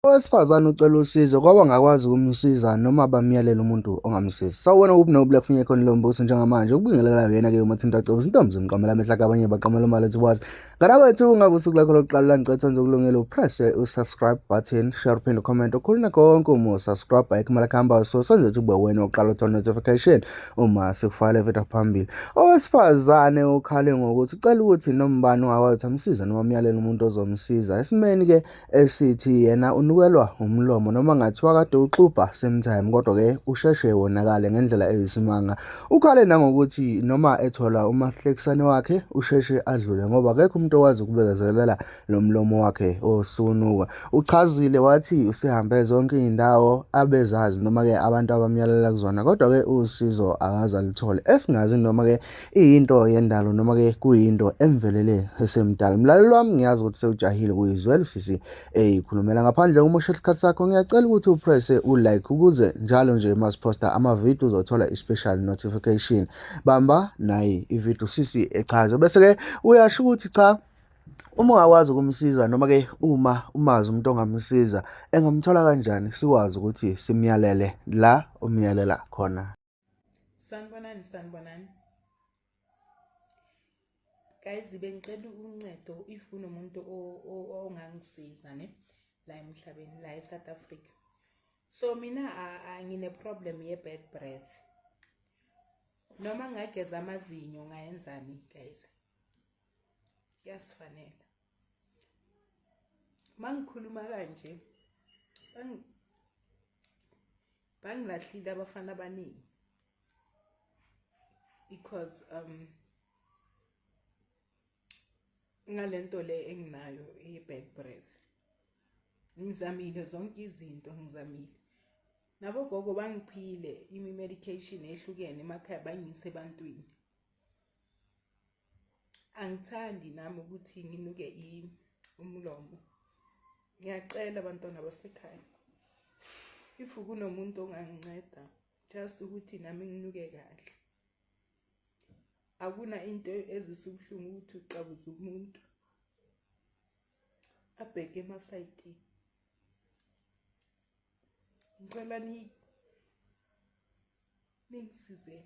Owesifazane ucela usizo kwaba ngakwazi ukumsiza noma bamyalela umuntu ongamsiza. Sawubona kuphi nobula kufunye khona lo mbuso njengamanje ukubingelela yena-ke umathinta cebo intombi mqamela amehla kabanye baqamela umali ethi ukwazi. Nganabethu ungabe usuku lakho lokuqala langicetha enze ukulungela upresse u-subscribe button, share uphinde comment ukhuluna konke uma usubscribe ayikho kuhamba so senze ukuthi ube wena oqala uthola notification uma sekufakele video phambili. Owesifazane ukhale ngokuthi ucela ukuthi noma ubani ongakwazi amsiza noma amyalela umuntu ozomsiza esimeni-ke esithi yena unukelwa umlomo noma ngathiwa kade uxubha same time kodwa-ke usheshe wonakale ngendlela eyisimanga. Ukhale nangokuthi noma ethola umahlekisane wakhe usheshe adlule ngoba akekho umuntu owazi ukubekezelela lo mlomo wakhe osunuka. Uchazile wathi usehambe zonke iy'ndawo abezazi noma-ke abantu abamyalela kuzona kodwa-ke usizo akaze alithole esingazi noma-ke iyinto yendalo noma-ke kuyinto emvelele esemdala. Mlaleli wami ngiyazi ukuthi sewujahile kuyizwela sisi eyikhulumela ngaphandle umosha isikhathi sakho ngiyacela ukuthi upresse u-like ukuze njalo nje masiphosta amavidiyo uzothola i-special notification. Bamba nayi ividiyo sisi echaze bese-ke uyasho ukuthi cha uma ungakwazi ukumsiza noma-ke uma umazi umuntu ongamsiza engamthola kanjani sikwazi ukuthi simyalele la umyalela khona. Sanibonani. Guys, bengicela uncedo if kunomuntu ongangisiza ne la emhlabeni la eSouth Africa. So mina ngine problem ye bad breath. Noma ngageza amazinyo ngayenzani guys? Kuyasifanela. Mangikhuluma kanje bangilahlile abafana abaningi because ngalento le enginayo i-bad breath. Ngizamile zonke izinto ngizamile. Nabo gogo bangiphile imi-medication ehlukene emakhaya bangise ebantwini. Angithandi nami ukuthi nginuke umlomo. Ngiyacela abantwana basekhaya. If kunomuntu onganginceda just ukuthi nami nginuke kahle. Akuna into ezisubuhlungu ukuthi uqabuze umuntu abheke emasayitini. Ngicela ningisize.